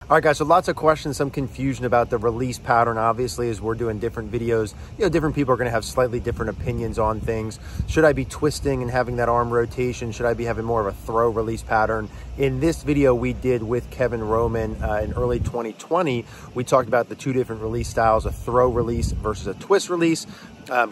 All right, guys, so lots of questions, some confusion about the release pattern. Obviously, as we're doing different videos, different people are going to have slightly different opinions on things. Should I be twisting and having that arm rotation? Should I be having more of a throw release pattern? In this video we did with Kevin Roman in early 2020, we talked about the two different release styles, a throw release versus a twist release.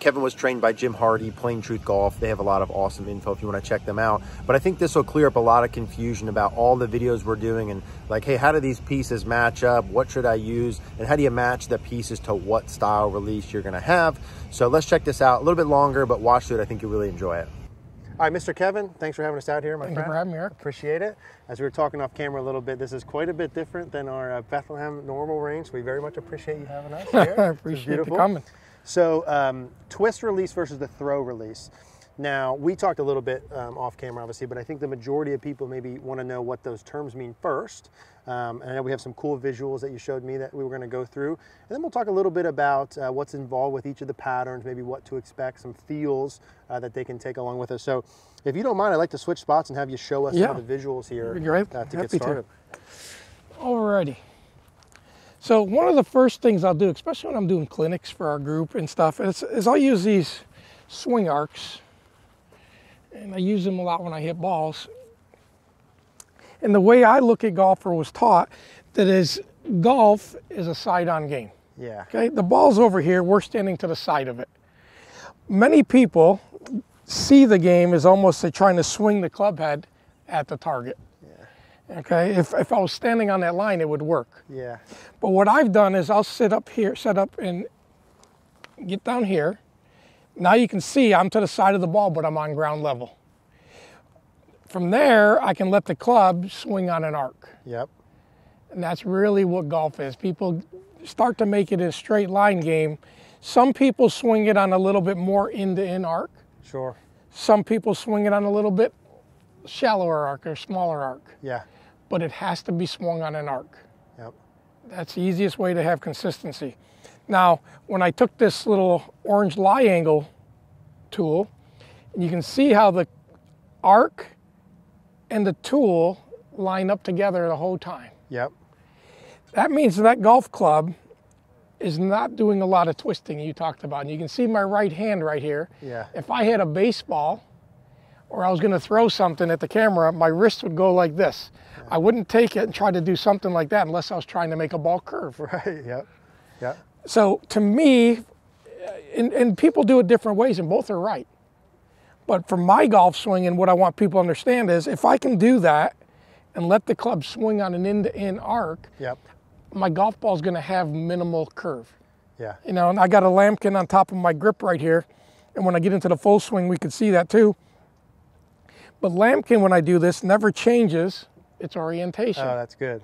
Kevin was trained by Jim Hardy, Plain Truth Golf. They have a lot of awesome info if you want to check them out. But I think this will clear up a lot of confusion about all the videos we're doing and like, hey, how do these pieces match up? What should I use? And how do you match the pieces to what style release you're going to have? So let's check this out a little bit longer, but watch through it. I think you'll really enjoy it. All right, Mr. Kevin, thanks for having us out here, my friend. Thank you for having me, Eric. Appreciate it. As we were talking off camera a little bit, this is quite a bit different than our Bethlehem normal range. We very much appreciate you having us here. I appreciate you coming. So twist release versus the throw release. Now, we talked a little bit off camera, obviously, but I think the majority of people maybe want to know what those terms mean first. And I know we have some cool visuals that you showed me that we were going to go through. And then we'll talk a little bit about what's involved with each of the patterns, maybe what to expect, some feels that they can take along with us. So if you don't mind, I'd like to switch spots and have you show us some of the visuals here to get started. Alrighty. So one of the first things I'll do, especially when I'm doing clinics for our group and stuff, is I'll use these swing arcs. And I use them a lot when I hit balls. And the way I look at golf or was taught, that is, golf is a side-on game. Yeah. Okay. The ball's over here, we're standing to the side of it. Many people see the game as almost like trying to swing the club head at the target. Yeah. Okay. If I was standing on that line, it would work. Yeah. But what I've done is I'll sit up here, set up and get down here. Now you can see I'm to the side of the ball, but I'm on ground level. From there, I can let the club swing on an arc. Yep. And that's really what golf is. People start to make it a straight line game. Some people swing it on a little bit more in arc. Sure. Some people swing it on a little bit shallower arc or smaller arc. Yeah. But it has to be swung on an arc. Yep. That's the easiest way to have consistency. Now, when I took this little orange lie angle tool, you can see how the arc and the tool line up together the whole time. Yep. That means that golf club is not doing a lot of twisting you talked about. And you can see my right hand right here. Yeah. If I had a baseball or I was going to throw something at the camera, my wrist would go like this. Yeah. I wouldn't take it and try to do something like that unless I was trying to make a ball curve. Right, yep. Yep. So to me, and people do it different ways and both are right. But for my golf swing and what I want people to understand is if I can do that and let the club swing on an end-to-end arc, yep, my golf ball is going to have minimal curve. Yeah. You know, and I got a lambkin on top of my grip right here. And when I get into the full swing, we can see that too. But lambkin, when I do this, never changes its orientation. Oh, that's good.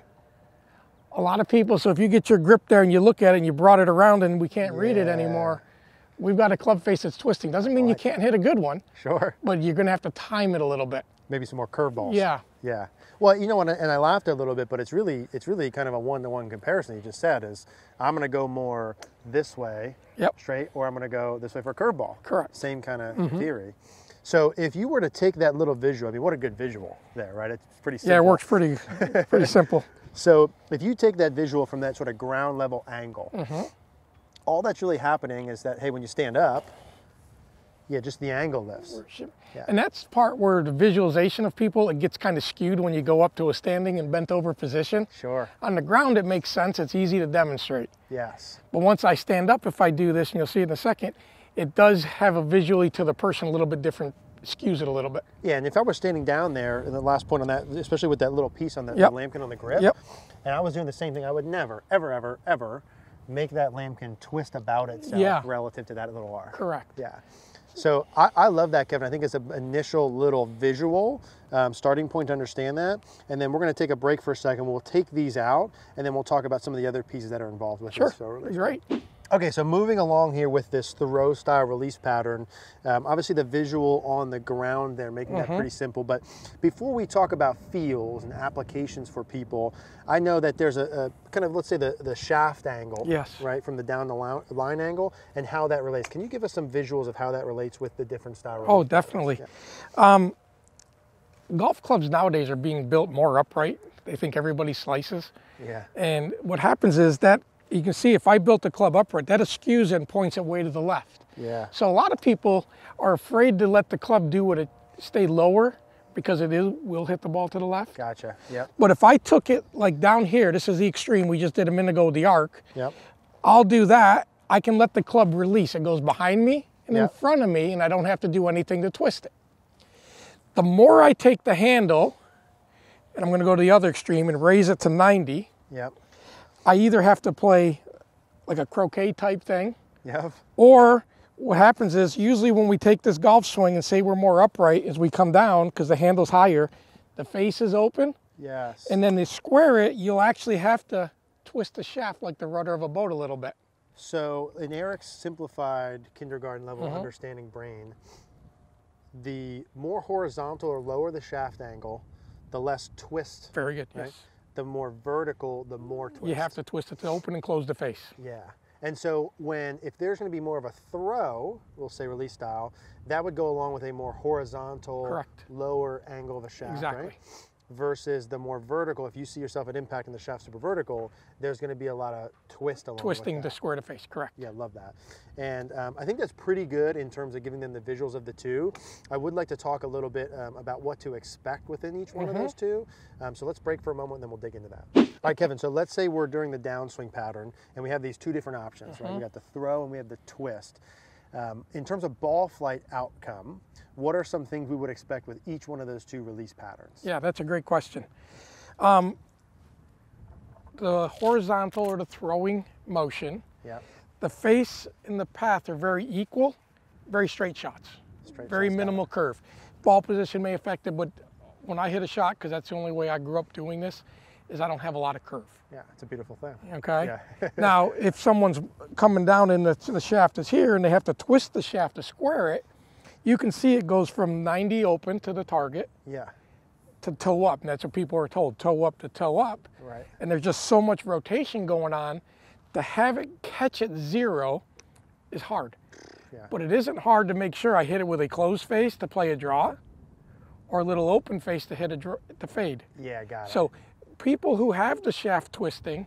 A lot of people, so if you get your grip there and you look at it and you brought it around and we can't read it anymore, we've got a club face that's twisting. Doesn't mean you can't hit a good one. Sure. But you're going to have to time it a little bit. Maybe some more curveballs. Yeah. Yeah. Well, you know, and I laughed a little bit, but it's really kind of a one-to-one comparison. You just said is I'm going to go more this way, straight, or I'm going to go this way for a curveball. Correct. Same kind of theory. So if you were to take that little visual, I mean, what a good visual there, right? It's pretty simple. Yeah, it works pretty simple. So if you take that visual from that sort of ground level angle, all that's really happening is that, hey, when you stand up, just the angle lifts. Yeah. And that's part where the visualization of people, it gets kind of skewed when you go up to a standing and bent over position. Sure. On the ground, it makes sense. It's easy to demonstrate. Yes. But once I stand up, if I do this, and you'll see in a second, it does have a visually to the person a little bit different, skews it a little bit. Yeah, and if I were standing down there, and the last point on that, especially with that little piece on the lambkin on the grip, and I was doing the same thing, I would never, ever, ever, ever make that lambkin twist about itself relative to that little arc. Correct. Yeah. So I love that, Kevin. I think it's an initial little visual starting point to understand that. And then we're going to take a break for a second. We'll take these out, and then we'll talk about some of the other pieces that are involved with this. Sure, right. Okay, so moving along here with this throw style release pattern, obviously the visual on the ground there, making that pretty simple. But before we talk about feels and applications for people, I know that there's a kind of, let's say the shaft angle, right, from the down the line angle, and how that relates. Can you give us some visuals of how that relates with the different style release? Oh, definitely. Yeah. Golf clubs nowadays are being built more upright They think everybody slices. Yeah. And what happens is that, you can see if I built the club upright, that eschews and points it way to the left. Yeah. So a lot of people are afraid to let the club do what it stay lower because will hit the ball to the left. Gotcha. Yep. But if I took it like down here, this is the extreme we just did a minute ago with the arc. Yep. I'll do that. I can let the club release. It goes behind me and in Yep. front of me, and I don't have to do anything to twist it. The more I take the handle, and I'm going to go to the other extreme and raise it to 90, Yep. I either have to play like a croquet type thing, Yep. or what happens is usually when we take this golf swing and say we're more upright as we come down because the handle's higher, the face is open, Yes. and then to square it, you'll actually have to twist the shaft like the rudder of a boat a little bit. So in Eric's simplified kindergarten level understanding brain, the more horizontal or lower the shaft angle, the less twist. Very good, Right? yes. The more vertical, the more twist. You have to twist it to open and close the face. Yeah. And so if there's going to be more of a throw, we'll say release style, that would go along with a more horizontal, Correct. lower angle of a shaft, Exactly. right? Versus the more vertical, if you see yourself at impact and the shaft super vertical, there's going to be a lot of twist along Twisting with to that. square the face, correct. Yeah, love that. And I think that's pretty good in terms of giving them the visuals of the two. I would like to talk a little bit about what to expect within each one of those two. So let's break for a moment and then we'll dig into that. All right, Kevin, so let's say we're doing the downswing pattern and we have these two different options, right? We got the throw and we have the twist. In terms of ball flight outcome, what are some things we would expect with each one of those two release patterns? Yeah, that's a great question. The horizontal or the throwing motion, Yeah. the face and the path are very equal, very straight shots, Straight very shots, got minimal curve. Ball position may affect it, but when I hit a shot, because that's the only way I grew up doing this, is I don't have a lot of curve. Yeah, it's a beautiful thing. Okay. Yeah. Now, if someone's coming down and the shaft is here and they have to twist the shaft to square it, you can see it goes from 90 open to the target Yeah. to toe up. And that's what people are told, toe up to toe up. Right. And there's just so much rotation going on. To have it catch at zero is hard. Yeah. But it isn't hard to make sure I hit it with a closed face to play a draw or a little open face to hit to fade. Yeah, got it. So people who have the shaft twisting,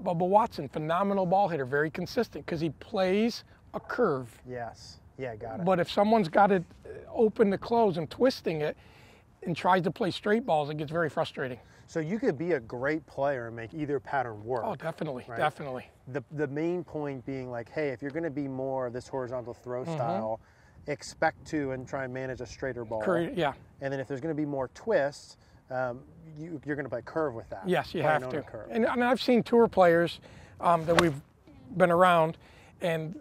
Bubba Watson, phenomenal ball hitter, very consistent because he plays a curve. Yes. Yeah, got it. But if someone's got it open to close and twisting it and tries to play straight balls, it gets very frustrating. So you could be a great player and make either pattern work. Oh, definitely, right? definitely. The main point being like, hey, if you're going to be more of this horizontal throw style, expect to and try and manage a straighter ball. Yeah. And then if there's going to be more twists, you're going to play curve with that. Yes, you Play have an to. owner curve. And I've seen tour players that we've been around and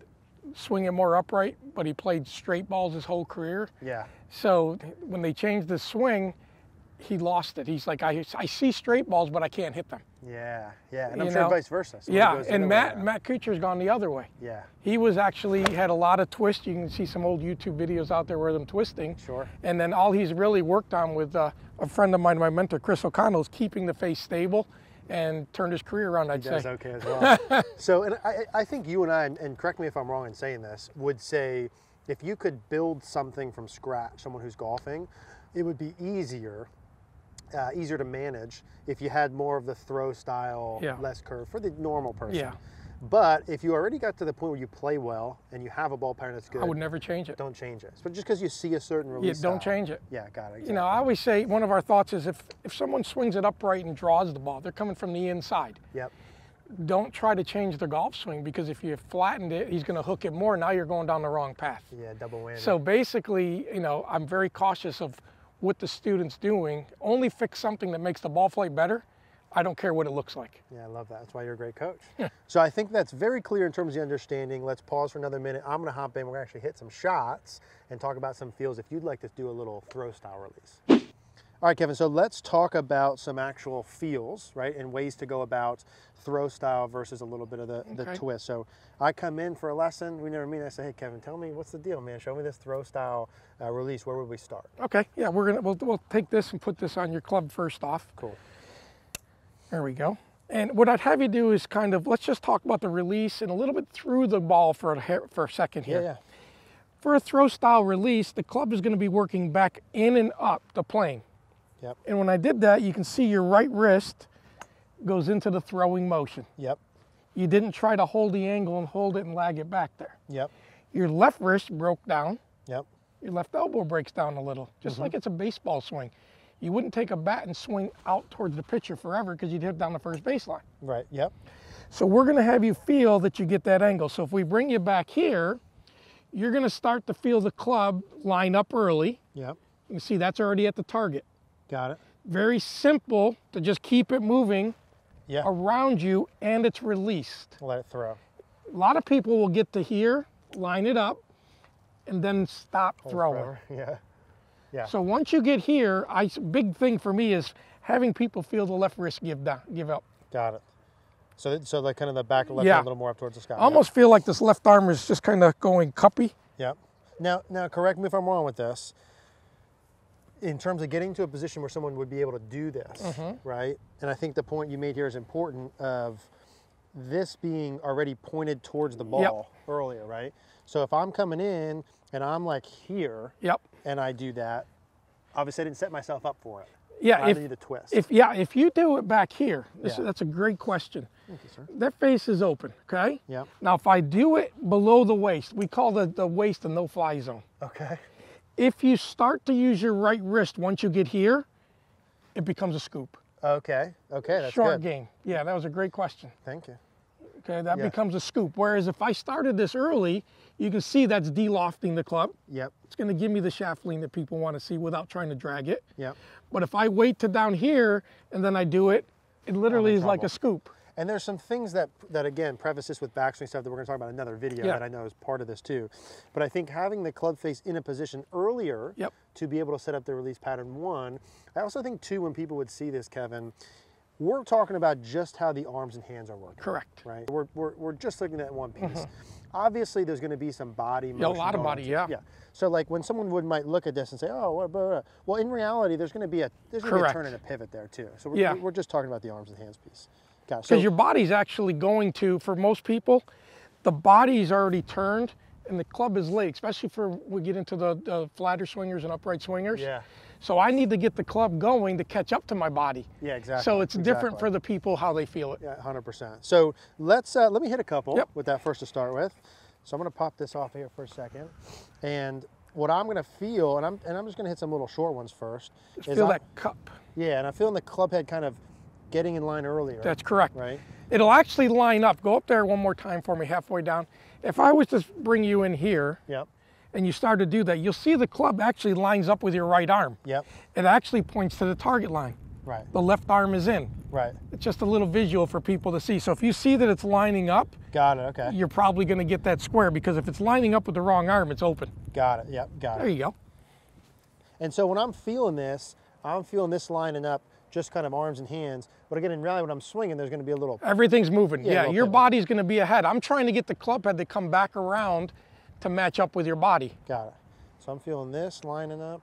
swing it more upright, but he played straight balls his whole career. Yeah. So when they changed the swing, he lost it. He's like, I see straight balls, but I can't hit them. Yeah. Yeah. And I'm You sure know? vice versa. Somebody Yeah, goes the and other way now. Matt Kuchar's gone the other way. Yeah. He had a lot of twist. You can see some old YouTube videos out there where them twisting. Sure. And then all he's really worked on with a friend of mine, my mentor, Chris O'Connell, is keeping the face stable and turned his career around, I'd He does say. okay as well. So, and I think you and I, and correct me if I'm wrong in saying this, would say if you could build something from scratch, someone who's golfing, it would be easier to manage if you had more of the throw style, Yeah. less curve for the normal person. Yeah. But if you already got to the point where you play well and you have a ball pattern that's good, I would never change it. don't change it. But just because you see a certain release Don't style. change it. Yeah, got it. Exactly. You know, I always say one of our thoughts is if someone swings it upright and draws the ball, they're coming from the inside. Yep. Don't try to change the golf swing because if you flattened it, he's going to hook it more. Now you're going down the wrong path. Yeah, double whammy. So basically, you know, I'm very cautious of what the student's doing. Only fix something that makes the ball flight better. I don't care what it looks like. Yeah, I love that. That's why you're a great coach. So I think that's very clear in terms of the understanding. Let's pause for another minute. I'm going to hop in. We're going to actually hit some shots and talk about some feels if you'd like to do a little throw style release. All right, Kevin, so let's talk about some actual feels, right, and ways to go about throw style versus a little bit of the Okay. twist. So I come in for a lesson. We never meet. I say, hey, Kevin, tell me what's the deal, man? Show me this throw style release. Where would we start? Okay, yeah, we'll take this and put this on your club first off. Cool. There we go. And what I'd have you do is kind of, let's just talk about the release and a little bit through the ball for a second here. Yeah. For a throw style release, the club is going to be working back in and up the plane. Yep. And when I did that, you can see your right wrist goes into the throwing motion. Yep. You didn't try to hold the angle and hold it and lag it back there. Yep. Your left wrist broke down. Yep. Your left elbow breaks down a little, just like it's a baseball swing. You wouldn't take a bat and swing out towards the pitcher forever because you'd hit down the first baseline. Right. Yep. So we're going to have you feel that you get that angle. So if we bring you back here, you're going to start to feel the club line up early. Yep. You can see that's already at the target. Got it. Very simple to just keep it moving around you, and it's released. Let it throw. A lot of people will get to here, line it up, and then stop throwing. Yeah. Yeah. So once you get here, big thing for me is having people feel the left wrist give up. Got it. So like kind of the back of the left hand a little more up towards the sky. I almost feel like this left arm is just kind of going cuppy. Yep. Now correct me if I'm wrong with this. In terms of getting to a position where someone would be able to do this, right? And I think the point you made here is important of this being already pointed towards the ball earlier, right? So if I'm coming in and I'm like here and I do that, obviously I didn't set myself up for it. Yeah, I need a twist. If you do it back here, that's a great question. Thank you, sir. That face is open, okay? Yep. Now if I do it below the waist, we call the waist a no-fly zone. Okay. If you start to use your right wrist once you get here, it becomes a scoop. Okay. Okay, that's Short good. game. Yeah, that was a great question. Thank you. Okay, that becomes a scoop. Whereas if I started this early, you can see that's de-lofting the club. Yep. It's going to give me the shaft lean that people want to see without trying to drag it. Yep. But if I wait to down here and then I do it, it literally is like a scoop. And there's some things that again, preface this with backswing stuff that we're going to talk about in another video that I know is part of this too. But I think having the club face in a position earlier to be able to set up the release pattern one. I also think too, when people would see this, Kevin, we're talking about just how the arms and hands are working. Correct. Right. We're just looking at one piece. Obviously, there's going to be some body motion. A lot of body, yeah. So like when someone might look at this and say, oh, what, blah, blah. Well, in reality, there's going to be a turn and a pivot there too. So we're just talking about the arms and hands piece. Because your body's actually going to, for most people, the body's already turned and the club is late, especially for we get into the flatter swingers and upright swingers. Yeah. So I need to get the club going to catch up to my body. Yeah, exactly. So it's different for the people how they feel it. Yeah, 100%. So let's let me hit a couple with that first to start with. So I'm going to pop this off here for a second, and what I'm going to feel, and I'm just going to hit some little short ones first. Just feel that cup. Yeah, and I'm feeling the club head kind of getting in line earlier. That's correct. Right. It'll actually line up. Go up there one more time for me, halfway down. If I was to bring you in here, and you start to do that, you'll see the club actually lines up with your right arm. Yep. It actually points to the target line. Right. The left arm is in. Right. It's just a little visual for people to see. So if you see that it's lining up, got it. Okay. You're probably going to get that square, because if it's lining up with the wrong arm, it's open. Got it. Yep. Got it. There you go. And so when I'm feeling this lining up, just kind of arms and hands. But again, in reality, when I'm swinging, there's going to be a little... Everything's moving. Yeah, your body's going to be ahead. I'm trying to get the club head to come back around to match up with your body. Got it. So I'm feeling this lining up.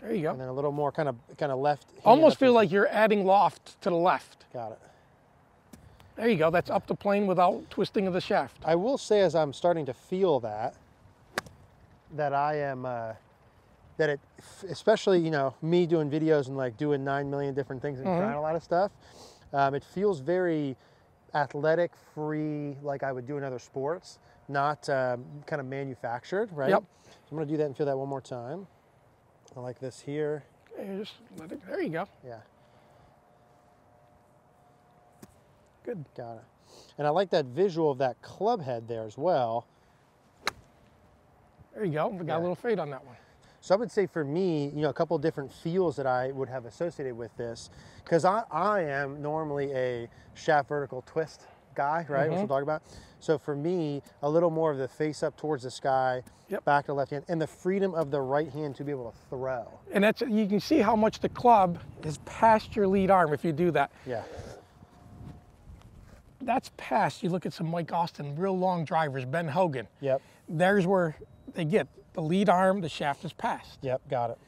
There you go. And then a little more kind of left. Almost feel like you're adding loft to the left. Got it. There you go. That's up the plane without twisting of the shaft. I will say, as I'm starting to feel that I am... that it, especially, you know, me doing videos and like doing 9 million different things and trying a lot of stuff, it feels very athletic, free, like I would do in other sports, not kind of manufactured, right? Yep. So I'm going to do that and feel that one more time. I like this here. Just let it, there you go. Yeah. Good. Got it. And I like that visual of that club head there as well. There you go. We got a little fade on that one. So I would say for me, you know, a couple of different feels that I would have associated with this, because I am normally a shaft vertical twist guy, right? Which we'll talk about. So for me, a little more of the face up towards the sky, back to the left hand, and the freedom of the right hand to be able to throw. And that's, you can see how much the club is past your lead arm if you do that. Yeah. That's past. You look at some Mike Austin, real long drivers, Ben Hogan. Yep. There's where they get the lead arm, the shaft is past. Yep, got it.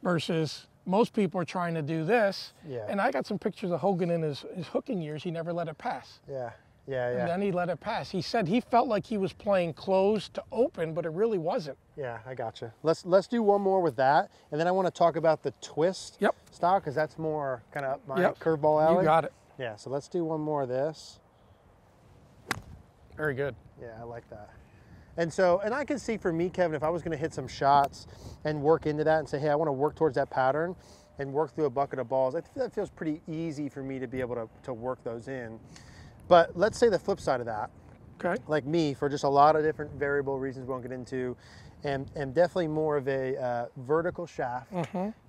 Versus most people are trying to do this. Yeah. And I got some pictures of Hogan in his hooking years. He never let it pass. Yeah. Yeah, yeah. And then he let it pass. He said he felt like he was playing closed to open, but it really wasn't. Yeah, I gotcha. Let's do one more with that, and then I want to talk about the twist style, because that's more kind of up my curveball alley. You got it. Yeah, so let's do one more of this. Very good. Yeah, I like that. And so, and I can see for me, Kevin, if I was going to hit some shots and work into that and say, hey, I want to work towards that pattern and work through a bucket of balls, that feels pretty easy for me to be able to work those in. But let's say the flip side of that. Okay. Like me, for just a lot of different variable reasons we won't get into, and definitely more of a vertical shaft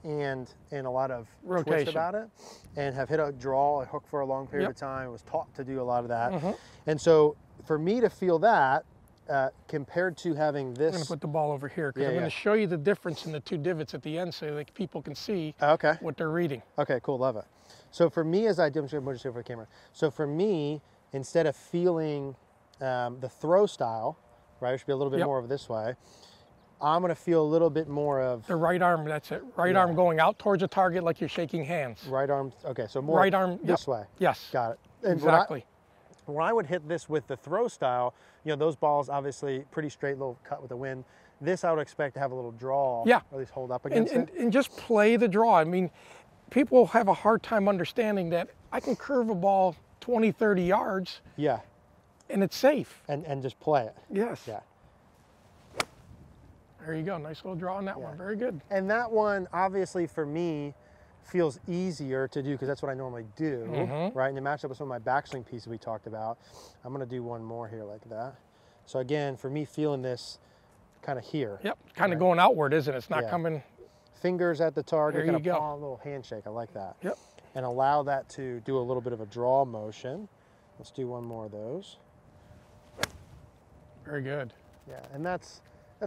and a lot of rotation twist about it, and have hit a draw, a hook for a long period of time, was taught to do a lot of that. And so for me to feel that, compared to having this. I'm going to put the ball over here because I'm going to show you the difference in the two divots at the end so that people can see what they're reading. Okay, cool, love it. So for me, as I demonstrate, I'm just over the camera. So for me, instead of feeling the throw style, right, it should be a little bit more of this way, I'm going to feel a little bit more of the right arm. That's it. Right arm going out towards a target like you're shaking hands. Right arm. Okay, so more right arm this way. Yes. Got it. And exactly. When I would hit this with the throw style, you know, those balls obviously pretty straight, little cut with the wind. This I would expect to have a little draw, or at least hold up against it. And just play the draw. I mean, people have a hard time understanding that I can curve a ball 20, 30 yards. Yeah. And it's safe. And just play it. Yes. Yeah. There you go. Nice little draw on that one. Very good. And that one, obviously, for me, feels easier to do because that's what I normally do, right? And to match up with some of my backswing pieces we talked about, I'm going to do one more here like that. So again, for me, feeling this kind of here. Yep, kind of going outward, isn't it? It's not coming. Fingers at the target, there kind you of go. palm, little handshake. I like that. Yep. And allow that to do a little bit of a draw motion. Let's do one more of those. Very good. Yeah, and that's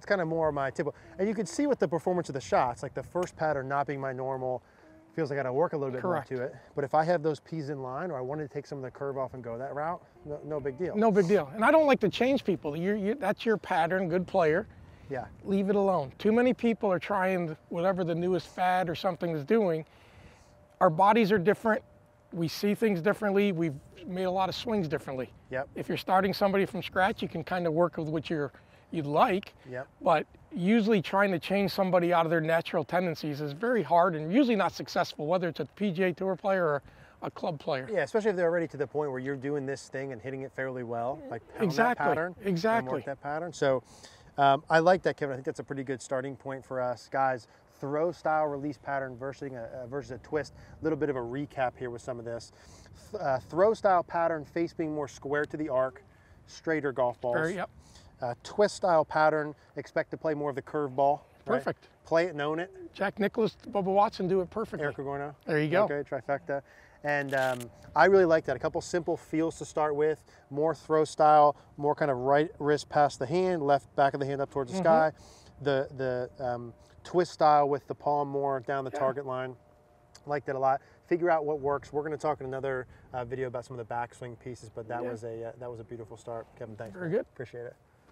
kind of more of my typical. And you can see with the performance of the shots, like the first pattern not being my normal, feels like I got to work a little bit more to it. But if I have those P's in line, or I wanted to take some of the curve off and go that route, no big deal. No big deal. And I don't like to change people. That's your pattern, good player. Yeah. Leave it alone. Too many people are trying whatever the newest fad or something is doing. Our bodies are different. We see things differently. We've made a lot of swings differently. Yep. If you're starting somebody from scratch, you can kind of work with what you'd like. Yep. But usually trying to change somebody out of their natural tendencies is very hard and usually not successful, whether it's a PGA Tour player or a club player. Yeah, especially if they're already to the point where you're doing this thing and hitting it fairly well, like pound that pattern. Exactly. And work that pattern. So I like that, Kevin. I think that's a pretty good starting point for us. Guys, throw style release pattern versus a twist. A little bit of a recap here with some of this. Throw style pattern, face being more square to the arc, straighter golf balls. Twist style pattern, expect to play more of the curve ball. Perfect. Right? Play it and own it. Jack Nicklaus, Bubba Watson do it perfectly. Eric Cogorno. There you go. Okay, trifecta. And I really like that. A couple simple feels to start with. More throw style, more kind of right wrist past the hand, left back of the hand up towards the sky. The twist style with the palm more down the target line. Liked it a lot. Figure out what works. We're going to talk in another video about some of the backswing pieces, but that was a beautiful start. Kevin, thanks. Very good. Appreciate it.